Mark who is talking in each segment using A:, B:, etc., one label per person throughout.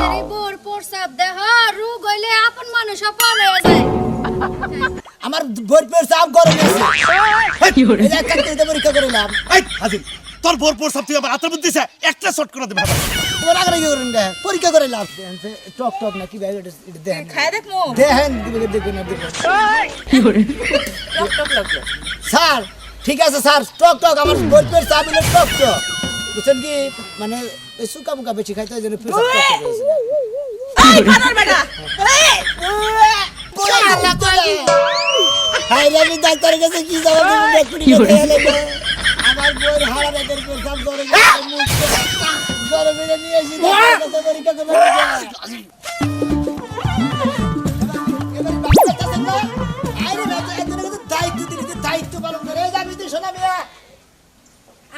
A: ডাক্তারি বোর প্রসাব দেহ রোগ হইলে আপন মানুষ পারে যায়
B: আমার বোর প্রসাব গরম আছে কি হরে এটা কাটতে পরীক্ষা করলাম
C: এই হাজির তোর বোর প্রসাব তুই আবার আতর বুদ্ধি দিছে একটা শট করে দে বাবা
B: তোমার আগে কি করেন না পরীক্ষা করলাম টক টক না কি ভাই এটা দেখেন
D: খায় দেখমু
B: দেখেন দেখুন না দেখুন
A: কি হরে
D: টক টক লাগলো
B: স্যার ঠিক আছে স্যার টক টক আমার বোর প্রসাব হলো টক টক বুঝছেন কি মানে এই সুকা মুকা বেশি খাইতে ওই জন্য প্রসাব টক টক হয়েছে
D: এই বানর বেটা
B: হাই রে ডাক্তারের কাছে কি যাবো তুমি আমার বউর হাড়া রেখে প্রসাব করে জ্বর বেড়ে নিয়ে এসে ডাক্তারের কাছে পরীক্ষা করবে দায়িত্ব পালন করে যাবি তুই শোনা মিয়া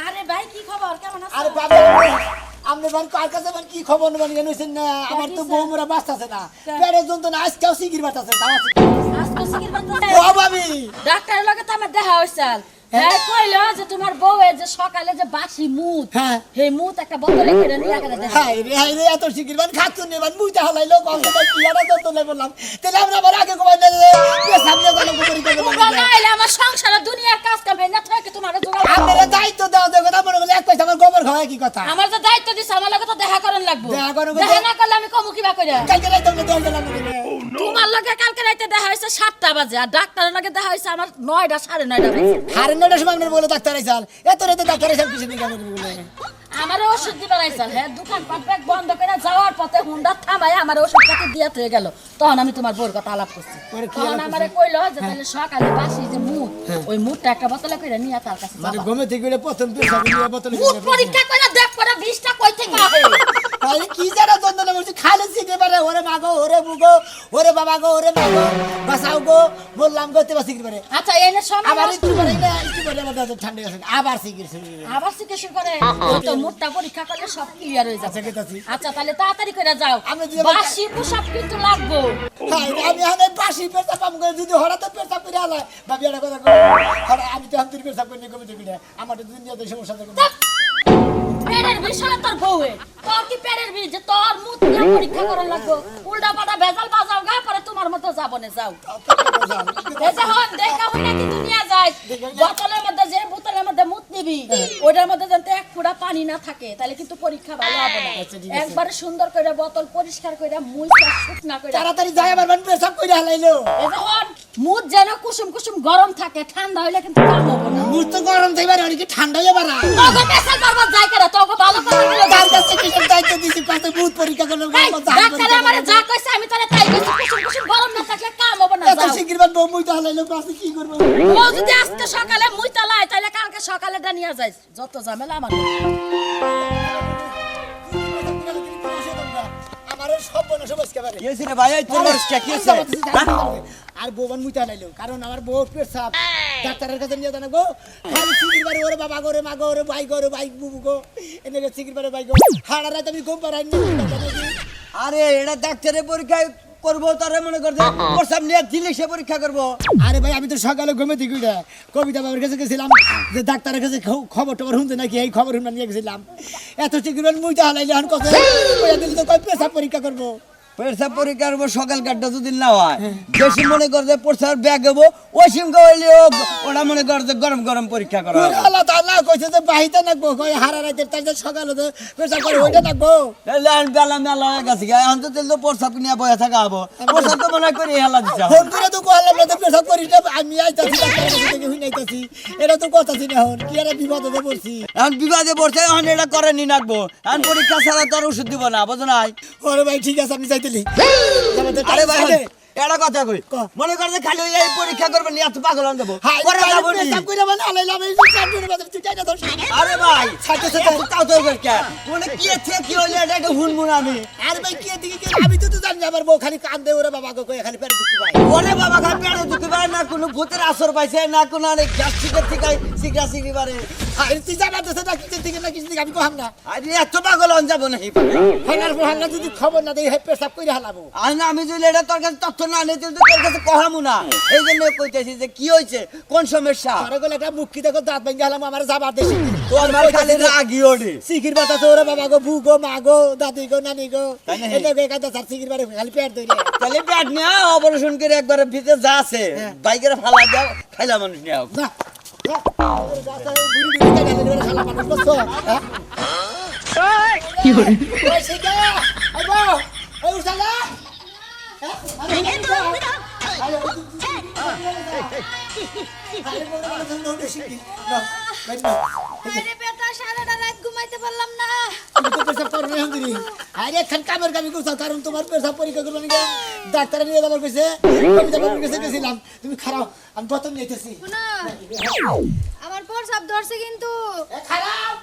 A: আরে ভাই কি খবর কেমন আছো
B: আরে বাবা আপনি বান কার কাছে বান কি খবর নেবেন জানেন না আমার তো বউ মোরা বাঁচতাছে না পেটে যন্ত্রণা আজকেও সিগির বাতাছে
A: আজকে সিকির বাত
B: ও ভাবি
A: ডাক্তারের লগে তো আমার দেখা হইছাল হ্যাঁ কইলো যে তোমার বউ যে সকালে যে বাসি মুত
B: হ্যাঁ
A: হে মুত একটা বোতলে করে নিয়ে গেল দেখা
B: হাই রে এত সিগির বান খাচ্ছুন নেবান মুইতে হালাইলো কষ্ট কি আর যন্ত্রণা বললাম তাহলে আমরা আবার আগে কমাই না সামনে গেল পরীক্ষা করব
A: তোমরা নাইলে আমার সংসারে দুনিয়ার কাজ কামে না থাকে তোমার জোগাড়
B: আপনারা দায়িত্ব দাও দেখো না মনে করলে এক পয়সা আমার গোবর খাওয়া কি কথা
A: আমার যে দায়িত্ব দিছে আমার লগে তো দেখা করন লাগবো
B: দেখা করো
A: দেখা না করলে আমি কমু কিবা কইরা
B: কালকে রাইতে আমরা দেখ গেলাম
A: তোমার লগে কালকে রাইতে দেখা হইছে 7টা বাজে আর ডাক্তারের লগে দেখা হইছে আমার 9টা 9:30 বাজে
B: হারে নটার সময় আপনার বলে ডাক্তার আইসাল এত রাতে ডাক্তার আইসাল কিছু দিন কেন বলে
A: আমার ওষুধ দিবার আইছাল হ্যাঁ দোকান পাট ব্যাগ বন্ধ করে যাওয়ার পথে হুন্ডা থামায় আমার ওষুধটাকে দিয়া হয়ে গেল তখন আমি তোমার বোর কথা আলাপ করছি তখন আমারে কইলো যে তাহলে সকালে বাসি যে মুত ওই মুতটা একটা বোতলে করে নিয়ে তার কাছে
B: মানে
A: যাবা
B: গমে থেকে প্রথম পেশা নিয়ে বোতলে
A: মুত পরীক্ষা করে দেখ করে 20টা কই থেকে হবে
B: আরে কি জানা যন্ত্রণা বলছি খালে শিখে পারে ওরে মাগো ওরে বুগো ওরে বাবা গো ওরে মাগো বাসাও গো বললাম গো তেবা শিখে পারে
A: আচ্ছা এনে সময়
B: আবার একটু পরে না একটু পরে আমাদের ঠান্ডা গেছে আবার শিখে
A: আবার চিকিৎসা করে ওই তো মুতটা পরীক্ষা করলে সব ক্লিয়ার হয়ে যাবে
B: গেতাছি
A: আচ্ছা তাহলে তাড়াতাড়ি করে যাও
B: আমি যদি
A: বাসি পোশাক কিন্তু লাগবো
B: আমি হানে বাসি পেশা পাম করে যদি হঠাৎ পেশা করে আলা ভাবি একটা কথা কই আমি তো হামতির পেশা করে কমে থেকে আমার তো দুনিয়াতে সমস্যা থাকে
A: পেটের বিষয় তোর বউয়ে তোর কি পেটের বিষ যে তোর মুখ নিয়ে পরীক্ষা করার লাগবো উল্টা পাল্টা ভেজাল বাজাও গা পরে তোমার মতো যাবো না যাও এই যে হন দেখা হই না কি দুনিয়া যায় বোতলের মধ্যে যে বোতলের মধ্যে মুত নিবি ওটার মধ্যে যাতে এক ফোঁটা পানি না থাকে তাহলে কিন্তু পরীক্ষা ভালো হবে না একবারে সুন্দর করে বোতল পরিষ্কার করে মুইটা শুকনা করে
B: তাড়াতাড়ি যাই আমার বান পেশা করে হালাইলো
A: এই যে হন মুখ যেন কুসুম কুসুম গরম থাকে ঠান্ডা হইলে কিন্তু কাম হবে না
B: মুখ তো গরম থাকবে অনেক ঠান্ডা হয়ে বাড়া
A: তোকে পেশাল করবার যায় কেন তোকে ভালো কথা বলে
B: তার কাছে কিসের দায়িত্ব দিছি কত বুথ পরীক্ষা করলাম
A: ডাক্তার আমারে যা কইছে আমি তারে তাই কইছি কুসুম কুসুম গরম না থাকলে কাম হবে না
B: এত
A: যাও
B: শিগগির বান বউ মুইতে হালাইলো কাছে কি করব
A: ও যদি আজকে সকালে মুইতা লাই তাহলে কালকে সকালে ডানিয়া যাই যত ঝামেলা আমার
B: আমারে সব বনা সব আজকে পারে
E: কি হইছে রে ভাই এই তোর কি হইছে
B: আর বউবান মুইতে হালাইলো কারণ আমার বউ পেশাব ডাক্তারের কাছে নিয়ে জানা গো খালি শিগগির বারে ওরে বাবা গো রে মা গো রে ভাই গো রে ভাই বুবু গো এনেকে শিগগির বারে ভাই গো হাড়া রাতে আমি ঘুম পারাই না
E: আরে এটা ডাক্তারের পরীক্ষা করব তারে মনে করতে প্রসাব নিয়ে দিলে সে পরীক্ষা করব
B: আরে ভাই আমি তো সকালে ঘুমে থেকে উঠে কবিতা বাবার কাছে গেছিলাম যে ডাক্তারের কাছে খবর টবর শুনতে নাকি এই খবর শুনতে নিয়ে গেছিলাম এত শিগগির মুইতে হালাইলে এখন কত দিলে তো কই পেশাব পরীক্ষা করবো
E: প্রসাব পরীক্ষা করব সকাল কাটটা যদি না হয় বেশি মনে করতে প্রসাব ব্যাগ হবো ওই সিম কইলে ওটা মনে করতে গরম গরম পরীক্ষা করা হবে
B: আল্লাহ তাআলা কইছে যে বাহিতে নাকবো কই হারা রাতে তাই সকালে তো পেশাব করে ওইটা নাকবো
E: তাহলে আর বেলা মেলা হয়ে গেছে এখন তো তেল তো প্রসাব নিয়ে বসে থাকা হবো প্রসাব তো মনে করি হেলা দিছে
B: ফোন করে তো কইলাম না তো পেশাব করি না আমি আইতাছি ডাক্তারের কাছে থেকে হুই নাইতাছি এটা তো কথা ছিল এখন কি আর বিপদে পড়ছি
E: এখন বিবাদে পড়ছে এখন এটা করে নি নাকবো এখন পরীক্ষা ছাড়া তোর ওষুধ দিব না বুঝো নাই
B: ওরে ভাই ঠিক আছে আপনি যাইতেলি
E: আরে ভাই এটা কথা কই মনে করতে খালি এই পরীক্ষা করবে নি এত পাগল হন দেবো পরে যাবো নি
B: পেশাব করে মানে হালাইলাম এই চারজনের মধ্যে তুই যাই না ধর
E: আরে ভাই
B: সাথে
E: এত তাও তো কে মানে কি থেকে কি হইলো এটা একটু হুনমুন আমি
B: আর ভাই কি দিকে কি আমি তো জানি আমার বউ খালি কান্দে ওরে বাবা গো কই খালি পেট দুঃখ পায়
E: ওরে বাবা খালি পেটে দুঃখ পায় না কোনো ভূতের আসর পাইছে না কোনো অনেক গ্যাস্ট্রিকের থেকে সিগরা সিগরি বারে
B: আরে তুই জানা দেছে না কিছু দিকে না কিছু দিকে আমি কহাম না
E: আরে এত পাগল হন যাব নাকি
B: হানার বহানা যদি খবর না দেই হে পেশাব কইরা হালাবো
E: আর না আমি যদি এটা তোর কাছে তথ্য না নিতে তো তোর কাছে কহামু না এই জন্য কইতেছি যে কি হইছে কোন সমস্যা
B: আরে গলে একটা মুখ কি দেখো দাঁত ভাঙি হালাম আমার যাবার দেশে
E: তো আমার খালি রাগি ওঠে
B: সিকির বাতা তো ওরে বাবা গো বু গো মা গো দাদি গো নানি গো
E: তাই না?
B: এটা গো কাদা সার সিকির বারে খালি পেট ধরে
E: তাহলে পেট নিয়ে অপারেশন করে একবারে ভিতরে যা আছে বাইকের ফালা দাও খাইলা মানুষ নিয়ে আও
B: না বুড়ি বুড়ি কাদা ধরে খালা মানুষ বসো কি হরে ওই সিকা আইবো ওই উঠালা
A: আরে বেটা সারাটা রাত ঘুমাইতে পারলাম না।
B: আরে খান কামের কামি করছো কারণ তোমার পেশা পরীক্ষা করবো নাকি ডাক্তার নিয়ে যাবার কইছে আমি যাবার কাছে গেছিলাম তুমি খারাপ আমি বোতল নিতেছি
A: শোনো, আমার প্রসাব ধরছে কিন্তু
B: খারাপ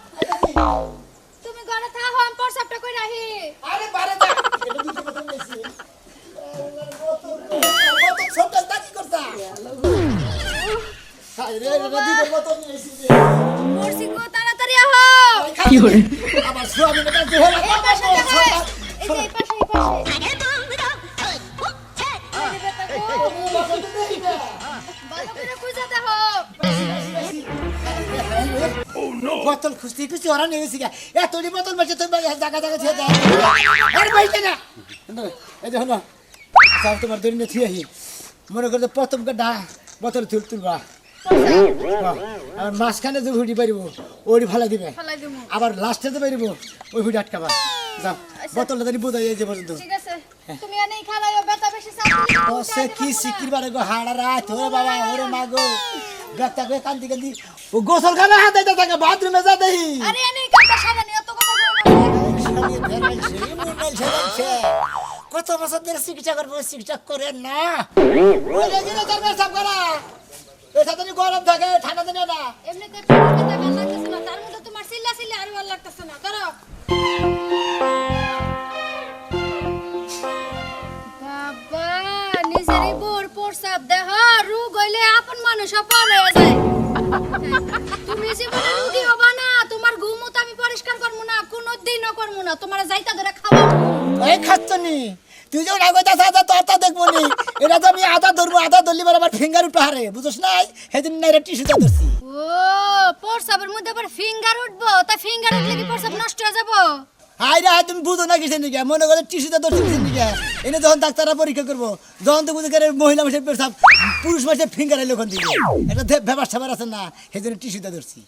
A: তুমি ঘরে থাকো, আমি প্রসাবটা কই রাখি।
B: আরে বারে যা এটা দুটো বোতল নিয়েছি বোতল ছোট দাদি করতা আরে এটা দুটো বোতল নিয়েছি
A: মরছি গো, তাড়াতাড়ি আহো।
B: কি হরে আমার স্বামী না দেহ
A: এই পাশে দেখো, এই যে এই পাশে, এই পাশে। আরে বেটা গো, ভালো করে খুঁজে দেখো।
B: বোতল খুঁজতে খুঁজতে ওরা নিয়ে গেছি এতটি বোতল বেঁচে তুমি জায়গা জায়গা ছেড়ে দাও আর বাইতে না এই দেখো না যাও তোমার দৈন্য থুয়ে আহি মনে করতে প্রথম ডা বোতল তুলবা আর মাঝখানে যে হুডি পারিব ওই ফালাই দিবে
A: ফালাই দিমু।
B: আবার লাস্টে যে পারিব ওই হুডি আটকাবা যাও বোতলটা জানি বোঝাই এই যে পর্যন্ত
A: ঠিক আছে, তুমি এনেই খালাইও, ব্যথা বেশি চাপ
B: ও সে কি সিকির বারে গো হাড়া রাত ওরে বাবা ওরে মা গো গাতা গো কান্দি কান্দি ও গোসল খানা হাতে দিতে থাকে বাথরুমে যা দেই
A: আরে এনেই কাটা সারা নিয়ে তো কথা বলো না।
B: কত বছর ধরে চিকিৎসা করবো চিকিৎসা করে না ওই রেজিনে তার মেয়ে সাফ করা এটা তো গরম থাকে ঠান্ডা দিনে না
A: এমনিতে পেটের ব্যথা ভালো লাগতেছে না, তার মধ্যে তোমার চিল্লা চিল্লি আর ভালো লাগতেছে না। ধরো বাবা, নিজেরই বোর প্রসাব দেহ রোগ হইলে আপন মানুষ পরে যায়। তুমি জীবনে রোগী হবা না, তোমার ঘুমও তো আমি পরিষ্কার করবো না, কোনোদিনও করবো না, তোমার যাইতা ধরে খাবো।
B: এই খাচ্ছনি তুই যে রাগতা সাদা তো আতা দেখবো নি এটা তো আমি আদা ধরবো আদা ধরলি বলে আমার ফিঙ্গার উঠে হারে বুঝছ নাই সেদিন না এটা টিস্যুটা ধরছি
A: ও প্রসাবের মধ্যে আবার ফিঙ্গার উঠবো, তা ফিঙ্গার উঠলে কি প্রসাব নষ্ট হয়ে যাবো?
B: হাই রে হাই তুমি বুঝো না কিসের নিকে মনে করে টিস্যুটা ধরছি কিসের নিকে এনে যখন ডাক্তাররা পরীক্ষা করবো যখন তো বুঝে করে মহিলা মাসের পেশাব পুরুষ মাসের ফিঙ্গার এলো ওখান থেকে এটা ব্যাপার স্যাপার আছে না সেই জন্য টিস্যুটা ধরছি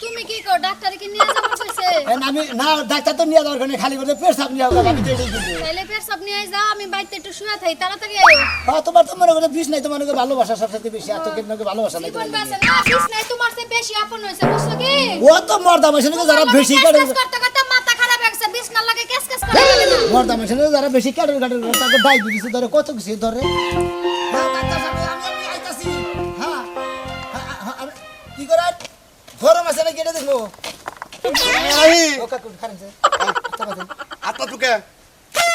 A: তুমি কি কর, ডাক্তারে কি নিয়ে যাবো কইছে?
B: আমি না ডাক্তার তো নিয়ে যাওয়ার কারণে খালি করে পেশাব নিয়ে যাবো আমি তো এটাই করবো
A: তাইলে পেশাব নিয়ে যাও, আমি বাড়িতে একটু শুয়ে থাকি, তাড়াতাড়ি আইও।
B: তোমার তো মনে করে বিষ নাই তোমার ভালোবাসা সবসাথে বেশি এত কেন ভালোবাসা নাই
A: জীবন
B: তোমার
A: বাঁচে না, বিষ নাই, তোমার চেয়ে বেশি আপন হইছে, বুঝছো কি?
B: ও তো মর্দা মেশিনে যারা বেশি
A: কেস
B: কাটে
A: কেস করতে করতে মাথা খারাপ হয়ে গেছে, বিষ না লাগে কেস কেস করে লাগে না।
B: মর্দা মেশিনে যারা বেশি কাটে তাদের ডায়াবেটিস ধরে কত কিছু ধরে হ্যাঁ ডাক্তার সাহেব আমি আইতাছি হ্যাঁ কি করার গরম আছে না কেটে দেখবো ও কাকু খারাপ
C: আত্মা তোকে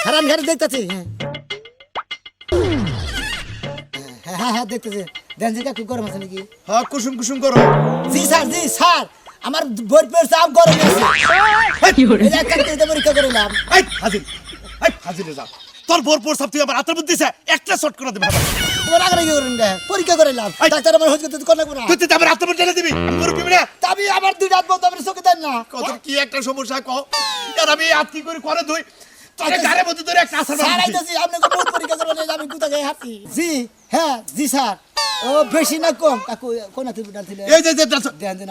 B: খারাপ ঘরে দেখতেছি হ্যাঁ হ্যাঁ হ্যাঁ দেখতেছি দেন যে কাকু গরম আছে নাকি
C: হ্যাঁ কুসুম কুসুম করো
B: জি স্যার আমার বই পের চাপ গরম আছে এই একটা কেটে পরীক্ষা করলাম
C: এই হাজির যা তোর বোর প্রস্তাব তুই আমার আত্মার বুদ্ধি একটা শর্ট করে দেবে
B: তোমার আগে কি করুন পরীক্ষা করলাম ডাক্তার আমার হচ্ছে তুই করলাম না
C: তুই আমার আত্মার টেনে দিবি মুরব্বি মিলে
B: আমি আবার দুই রাত বলতে আমার চোখে দেন না
C: কত কি একটা সমস্যা কও আর আমি আজ কি করে দুই তোরে গারে মধ্যে ধরে একটা আসার
B: স্যার আইতাছি আপনাকে বহুত পরীক্ষা করবেন আমি কোথা গিয়ে হাঁটি জি হ্যাঁ জি স্যার ও বেশি না কম কাকু কোন তুই ডালছিলে
C: এই যে
B: দেন দেন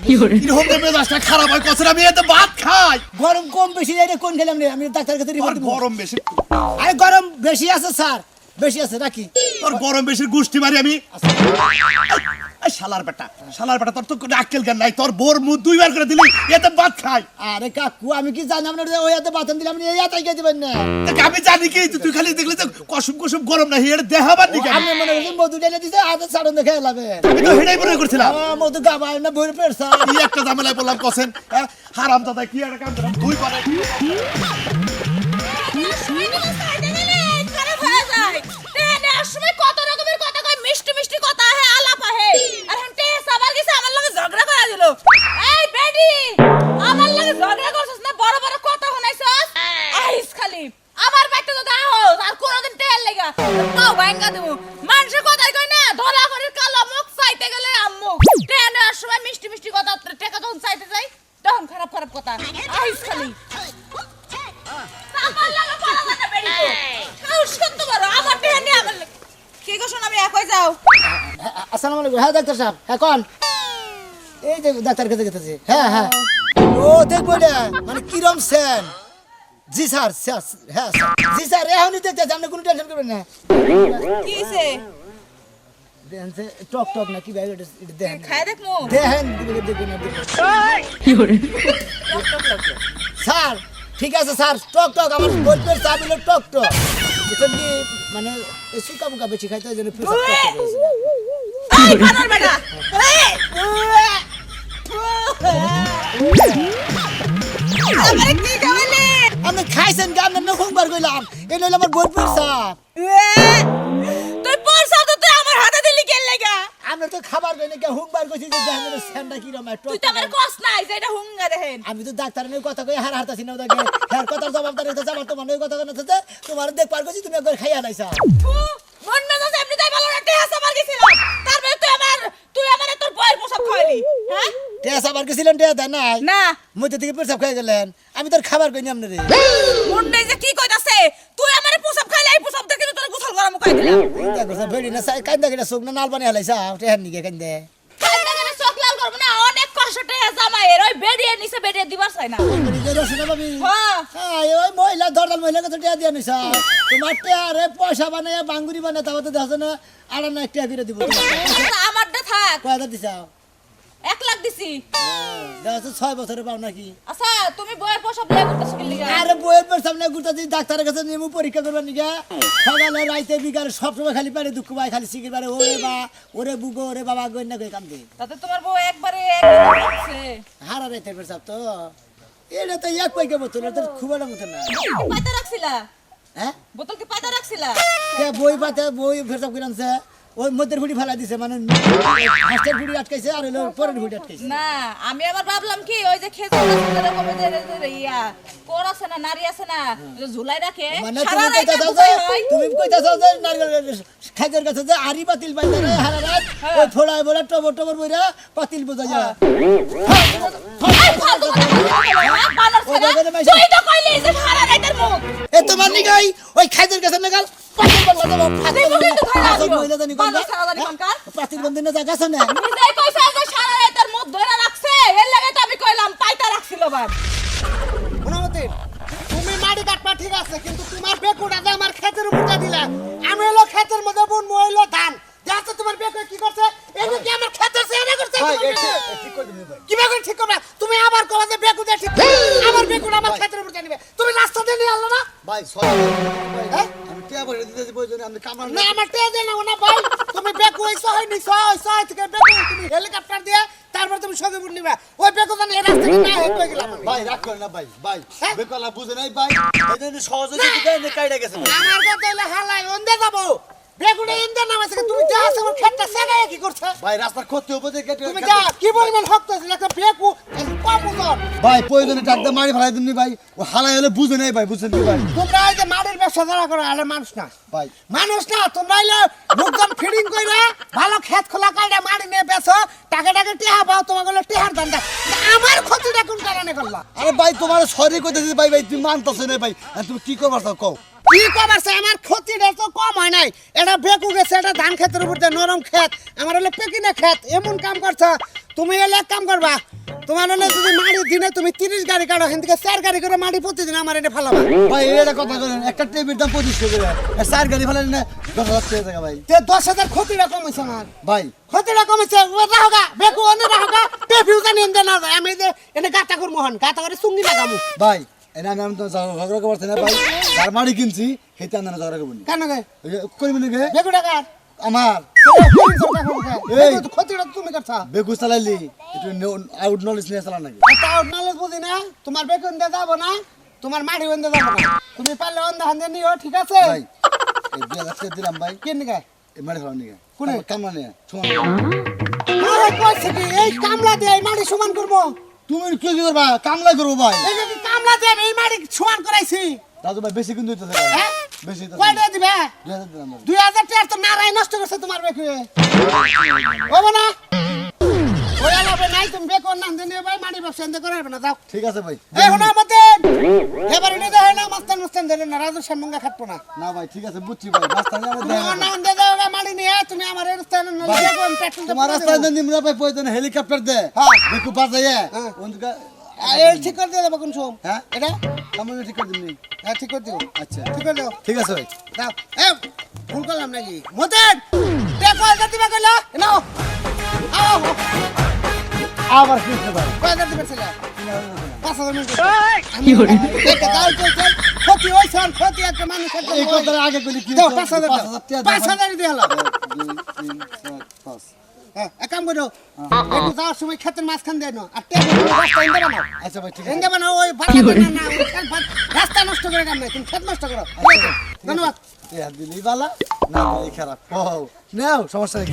C: কি হোম মেজাজটা খারাপ হয় কসরা আমি এত ভাত খাই
B: গরম কম বেশি এটা কোন খেলাম রে আমি ডাক্তার কাছে রিপোর্ট দিব
C: গরম বেশি
B: আরে গরম বেশি আছে স্যার বেশি আছে রাখি
C: তোর গরম বেশির গুষ্টি মারি আমি এই শালার বেটা তোর তো কোনো আক্কেল জ্ঞান নাই তোর বোর মুখ দুইবার করে দিলি এতে ভাত খাই
B: আরে কাকু আমি কি জানি আপনার ওই হাতে বাতন দিলাম এই হাতে খেয়ে দিবেন না
C: দেখ আমি জানি কি তুই খালি দেখলে তো কসম গরম না এটা দেখাবার নি কেন
B: আমি মনে করছি মধু ঢেলে দিছে হাতে সাড়ন দেখে এলাবে
C: আমি তো হেডাই মনে করছিলাম
B: মধু গাবায় না বইরে পেরসা
C: কি একটা ঝামেলায় বললাম কসেন হারাম দাদা কি একটা কাম করলাম দুই পারে
D: খারাপ হয়ে যায়। তে নেওয়ার সময় কত রকমের কথা কয়, মিষ্টি মিষ্টি কথা আহে, আলাপ আহে। আর এখন টেস আবার রহিস খালি আমার লাগা পালা না বেরি তো সাহস কত বড় আমার টেহা নিয়ে আমার কি গো শোন আমি একই যাও
B: আসসালামু আলাইকুম হ্যাঁ ডাক্তার সাহেব হ্যাঁ কোন এই যে ডাক্তার কাছে গেছে হ্যাঁ হ্যাঁ ও দেখবো না মানে কিরম সেন জি স্যার হ্যাঁ স্যার জি স্যার এখনই দেখতেছি আপনি কোনো টেনশন করবেন না
D: কি হইছে
B: দেখেন যে টক টক না কি ভাই এটা দেখেন
D: খায় দেখমু
B: দেখেন দেখবেন না স্যার ঠিক আছে স্যার টক টক আমার বলবেন চা দিলে টক টক বুঝছেন কি মানে সুকা মুকা বেশি খাইতে হয় যেন প্রেসার টক টক হয়েছে
D: এই বানর বেটা আমারে কি খাওয়ালে
B: আপনি খাইছেন কি আপনি নখংবার কইলাম এই নইলে আমার বলবেন সাপ
D: তুই পয়সা তো তুই আমার হাতে দিলি কেন লাগা
B: আমরা তো খাবার কই না কি হুংবার কইছি যে দেখেন সেন্ডা কি রকম
D: তুই তো আমার কষ্ট নাই যে এটা হুঙ্গা দেখেন
B: আমি তো ডাক্তারের নিয়ে কথা কই হার হারতাছি না ওদাকে হ্যার কথার জবাবদারি তো আমার তোমার নিয়ে কথা কইতে তোমার দেখ পার কইছি তুমি একবার খাইয়া লাইছা
D: মন মেজাজ এমনি তাই ভালো না টেহা সাবার গেছিলাম তারপরে তুই আমার তোর বয়ের পোশাক খাওয়ালি হ্যাঁ
B: টেস আবার গেছিলেন টেস দেন নাই
D: না
B: মধ্যে থেকে পেশাব খাই গেলেন আমি তোর খাবার কইনি আপনি রে
D: মন নেই যে কি কইতাছে তুই আমারে পোশাক খাইলে এই পোশাক দেখে তোর গোসল করা মুকাই দিলাম
B: দেখো স্যার বেড়ি না সাই কান্দা কেটে সুক না নাল বানি হালাইছা টেহার নিকে কান্দে
D: কান্দা কেন চোখ লাল করব না অনেক কষ্টে জামাইয়ের ওই বেডিয়ে নিচে বেডিয়ে দিবার চাই না
B: যে রসনা ভাবি
D: হ্যাঁ
B: হ্যাঁ ওই মহিলা ধরদাল মহিলা কাছে টেয়া দিয়া নিছা তোমার টেয়ারে পয়সা বানায় বাঙ্গুরি বানায় তাও তো দেখছ না আর না একটা করে দিব
D: আমারটা থাক
B: কয় হাজার দিছা
D: 1 লাখ দিছি
B: দেখছ 6 বছরে পাও নাকি
D: আচ্ছা তুমি বয়ের পোশাক বিয়ে করতেছ কি লিগা
B: আরে বইয়ের পর সামনে ঘুরতে দিই ডাক্তারের কাছে নিয়ে পরীক্ষা করবার নিগা সকালে রাইতে বিকালে সবসময় খালি পারে দুঃখ পায় খালি সিকির পারে ওরে বা ওরে বুগো ওরে বাবা গই না কই কান্দে
D: তাতে তোমার বউ একবারে একদিন লাগছে
B: হারা রাইতে পর সাপ তো এটা তো এক পাইকে বোতল এটা খুব একটা বোতল না
D: পাতা রাখছিলা
B: হ্যাঁ
D: বোতল কি পাতা রাখছিলা
B: কে বই পাতে বই ফেরসাপ করে আনছে ওই মধ্যের ফুটি ফেলা দিছে মানে ফার্স্টের ফুটি আটকাইছে আর হলো পরের ফুটি আটকাইছে
D: না আমি আবার ভাবলাম কি ওই যে খেজুর গাছের কবে যে ইয়া কোর আছে না নারী আছে না যে ঝুলাই রাখে
B: মানে
D: সারা
B: তুমি
D: রাত
B: কইতাছো
D: বুঝাই হয়।
B: তুমি কইতাছো যে নারকেল খাইদের কাছে যে আরি পাতিল বাইতে রে হারা রাত ওই ফোড়ায় বলে টবর টবর বইরা পাতিল বোঝা যায়
D: এই ফালতু কথা বলতে হবে, বানর ছেলে। তুই তো কইলি যে সারা রাতের মুখ
B: এ তোমার নিগাই ওই খাইদের কাছে নাগাল পাতিল বললা দেব
D: তুই বুঝি তো ধরে আসিব
B: মহিলা জানি কোন
D: বানর সারা রাত কোনকার
B: পাতিল বন্ধ না জায়গা আছে না
D: নিজেই কইছে যে সারা রাতের মুখ ধরে রাখছে এর লাগে তো আমি কইলাম পাইতা রাখছিল বাপ
B: গুণমতি তুমি মাটি কাটবা ঠিক আছে কিন্তু তোমার বেকুটা যে আমার ক্ষেতের উপরে দিলা আমি হলো ক্ষেতের মধ্যে বুন মইলো ধান যাতে তোমার বেকু কি করছে এটা কি আমার ক্ষেতের সেনা করছে ভাই ঠিক করে দিবি ভাই কিভাবে করে ঠিক করবে তুমি আবার কবে যে বেকু দিয়ে ঠিক আমার বেকুটা আমার ক্ষেতের উপরে নিবে তুমি রাস্তা দিয়ে নিয়ে আলো না
F: ভাই সরি
B: হ্যাঁ
F: আমি টিয়া বলে দিতে প্রয়োজন আপনি কামাল
B: না আমার টেয়ে দেন না ভাই তুমি বেকু হইছো হয়নি ছয় থেকে বেকু তুমি হেলিকপ্টার দিয়ে তারপর তুমি সঙ্গে বুন নিবে ওই বেকু জানি এই রাস্তা দিয়ে না হয়ে গেলাম
F: ভাই রাগ করেন না ভাই ভাই
B: হ্যাঁ?
F: বেকলা বুঝে নাই ভাই এই জন্য সহজে দিতে এনে কাইড়া গেছে ভাই।
B: আমার কথা হইলে হালাই অন্ধে যাবো বেগুনে ইন্দে নামাছে তুমি যা আছে আমার ক্ষেতটা সেগায় কি করছে
F: ভাই রাস্তার ক্ষতি হবে যে কেটে
B: তুমি যা কি পরিমাণ হক্ত আছে একটা বেকু কম ওজন
F: ভাই প্রয়োজনে টাকদা মারি ফেলাই দিননি ভাই ও হালাই হলে বুঝে নাই ভাই বুঝছেন কি ভাই
B: তোমরা এই যে মাটির ব্যবসা যারা করো আরে মানুষ না
F: ভাই
B: মানুষ না তোমরা হইলে মুখদম ফিডিং কইরা ভালো ক্ষেত খোলা কাইডা মাটি নিয়ে বেচো টাকা টাকা টিহা পাও তোমাকে হলো টিহার দান্দা আমার ক্ষতিটা কোন কারণে করলা
F: আরে ভাই তোমার সরি কইতেছি ভাই ভাই তুমি মানতাছ না ভাই আর তুমি কি করবার চাও কও
B: কি কমারছে আমার ক্ষতিটা তো কম হয় নাই এটা বেকু গেছে এটা ধান ক্ষেতের উপর দিয়ে নরম ক্ষেত আমার হলো পেকিনা ক্ষেত এমন কাম করছো তুমি এলে এক কাম করবা তোমার হলে যদি মাটি দিনে তুমি 30 গাড়ি কাটো এখান থেকে 4 গাড়ি করে মাটি প্রতিদিন আমার এটা ফেলাবা
F: ভাই এটা কথা বলেন একটা টেবিল দাম 25 টাকা আর চার গাড়ি ফেলেন না 10,000 টাকা ভাই
B: তে 10,000 ক্ষতিটা কমেছে আমার
F: ভাই
B: ক্ষতিটা কমেছে ও রাহগা বেকু অন্য রাহগা টেফিউ জানি এনে না যায় আমি যে এনে গাতা করব হন গাতা করে চুঙ্গি লাগামু
F: ভাই এনা আমি তো ঝগড়া করতে না ভাই আর মারি কিনছি হেতে আন্দা ঝগড়া করব
B: কেন গে
F: করিব না গে
B: বেকু টাকা
F: আমার
B: এই ক্ষতিটা তুমি করছা
F: বেগু চালাইলি একটু আউট নলেজ নিয়ে চালা নাকি
B: তাও নলেজ বুঝি না তোমার বেকু এনে যাব না তোমার মাটি এনে যাব না তুমি পারলে অন্ধ হান্দে নিও ঠিক আছে
F: ভাই এই 2000 টাকা দিলাম ভাই
B: কেন গে
F: এই মারি ফেলাম নাকি
B: কোনে?
F: কামলা নিয়ে ছোঁয়া
B: আরে কইছে কি এই কামলা দিয়ে এই মাটি সমান করব
F: তুমি কি করবা কামলা করবো ভাই
B: এই যে কামলা দিয়ে এই মাটি সমান করাইছি
F: দাদু ভাই বেশি কিন্তু হইতেছে
B: হ্যাঁ
F: বেশি তো
B: কয়টা দিবে
F: 2000 দিলাম ভাই।
B: 2000 টাকা তো নারাই নষ্ট করছে তোমার বেকু হবে না হয়ে যাবে নাই তুমি বেকর না দেনে ভাই মানি ব্যবসা এনে করে হবে না যাও
F: ঠিক আছে ভাই
B: এই হুনা মতে এবারে নিতে হয় না মাস্তান দেন না রাজু সামঙ্গা খাটবো না
F: না ভাই ঠিক আছে বুঝছি ভাই মাস্তানি আমার
B: তুমি
F: দেয়
B: আমার নাম দে দাও মানি নিয়ে তুমি আমার এই স্থানে না বেকর পেট্রোল
F: তোমার রাস্তায় দেন নিমরা ভাই প্রয়োজন হেলিকপ্টার দে
B: হ্যাঁ।
F: দেখু বাজাইয়া
B: হ্যাঁ।
F: ওনকা
B: এই ঠিক করে দেব কোন সোম
F: হ্যাঁ
B: এটা
F: আমরা ঠিক করে দিমনি
B: হ্যাঁ ঠিক করে দিও
F: আচ্ছা
B: ঠিক করে দাও
F: ঠিক আছে ভাই
B: দাও এ ভুল করলাম নাকি মতে দেখো এটা দিবা কইলা নাও আও
F: আবার কি হচ্ছে ভাই
B: কয়টা দিবে ছেলে 5000 মিনিট কি করে এটা দাও তো ক্ষতি হই স্যার ক্ষতি একটা মানুষ একটা
F: এই কথার আগে কইলি কি
B: দাও 5000 5000 দিয়ে হলো
F: 2 3 4 5
B: হ্যাঁ এক কাম করো একটু যাওয়ার সময় ক্ষেতের মাঝখান দেয় না আর টেবিল রাস্তা এনে বানাও
F: আচ্ছা ভাই ঠিক আছে
B: এনে বানাও ওই ভাড়া না রাস্তা নষ্ট করে কাম নাই তুমি ক্ষেত নষ্ট করো ঠিক আছে? ধন্যবাদ
F: এ হাত দিলি বালা না দিলি খারাপ ও নাও সমস্যা নেই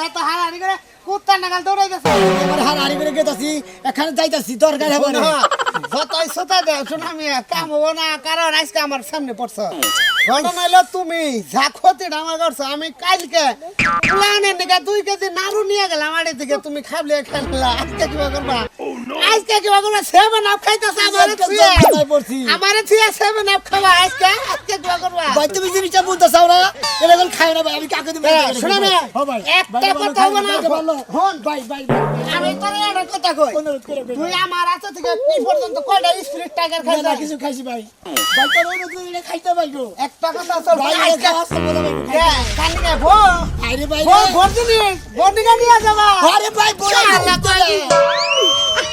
B: এত হারাহারি করে কুত্তার নাগাল দৌড়াইতেছে
F: এবার হারাহারি করে গেতাছি এখানে যাইতাছি দরকার হবে না
B: যতই সোতা দেও শোনো আমি কাম হবো না কারণ আজকে আমার সামনে পড়ছো ঘটনা হলো তুমি যা ক্ষতিটা আমার করছো আমি কালকে প্লানের দিকে 2 কেজি নাড়ু নিয়ে গেলাম আড়ে দিকে তুমি খাবলে খেলা আজকে কিবা করবা আজকে কিবা করবা 7 আপ খাইতেছে আমারে থিয়া 7 আপ খাবা আজকে কিবা করবা
F: ভাই তুমি জিনিসটা বলতে চাও না এরকম খাই না ভাই আমি কাকে দিব
B: শোনো না একটা কথা বলো না হন
F: ভাই ভাই
B: আমি তোর একটা কথা কই তুই আমার কাছে থেকে কি পর্যন্ত কয়টা স্পিরিট টাইগার খাইছ
F: না কিছু খাইছি ভাই ভাই তোর ওই নতুন খাইতে ভাই গো
B: একটা কথা চল
F: ভাই
B: আজকে
F: আসতে বলে ভাই
B: কানিকে ভো
F: আরে ভাই
B: ভো ভর্তিনি বন্ডিকা নিয়ে যাবা
F: আরে ভাই বলে
B: আল্লাহ কই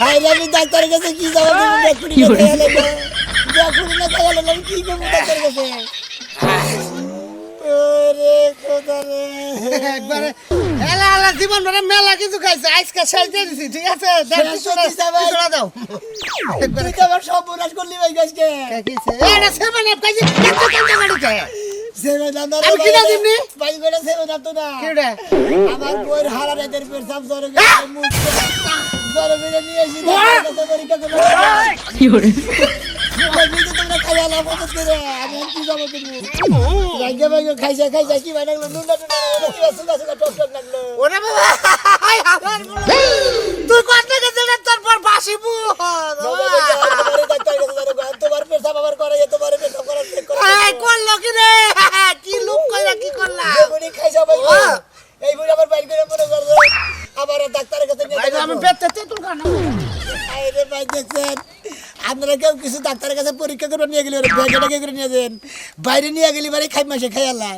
F: হাই রে আমি ডাক্তারের কাছে কি যাব তুমি দেখুনি না দেখুনি না তাহলে আমি কি করব ডাক্তারের কাছে ওরে খোদা রে
B: একবারে এলা এলা জীবন ভরে মেলা কিছু খাইছে আজকে শেষ দিয়ে দিছি ঠিক আছে দেখি তোরা দাও
F: তুই তো আমার সব বোনাস করলি ভাই আজকে
B: কিছে এটা 7 আপ খাইছি এত কান্দা গাড়িতে
F: সেভেন আপ না
B: আমি কিনা দিমনি
F: ভাই গোটা সেভেন আপ তো না
B: কিডা
F: আমার বইয়ের হারা রাতের পেট সব জ্বরে গেছে মুখ জ্বরে বেড়ে নিয়ে এসে ডাক্তারের কাছে পরীক্ষা করলো কি করে তোমরা খাইয়া লাভ হচ্ছে রে আমি কি যাবো তুমি রাগে ভাই খাইছা কি ভাই লাগলো নুন না কি সুগা টক লাগলো
B: ওরে বাবা হাই আমার তুই কোন থেকে দিলে তোর পর বাসিবু
F: তোমার পেশা বাবার করে তোমার পেশা করার চেক করে
B: এই করলো কি রে কি লোক কইরা কি করলা
F: বেগুনি খাইছা ভাই এই বুড়ি আবার বাইর করে মনে করবে আবার ডাক্তারের কাছে নিয়ে
B: আমি পেটে তেতুল খানা
F: আরে ভাই দেখছেন আপনারা কেউ কিছু ডাক্তারের কাছে পরীক্ষা করে নিয়ে গেলে ব্যাগটাকে করে নিয়ে যান বাইরে নিয়ে গেলে বাড়ি খাই মাসে খাই আল্লাহ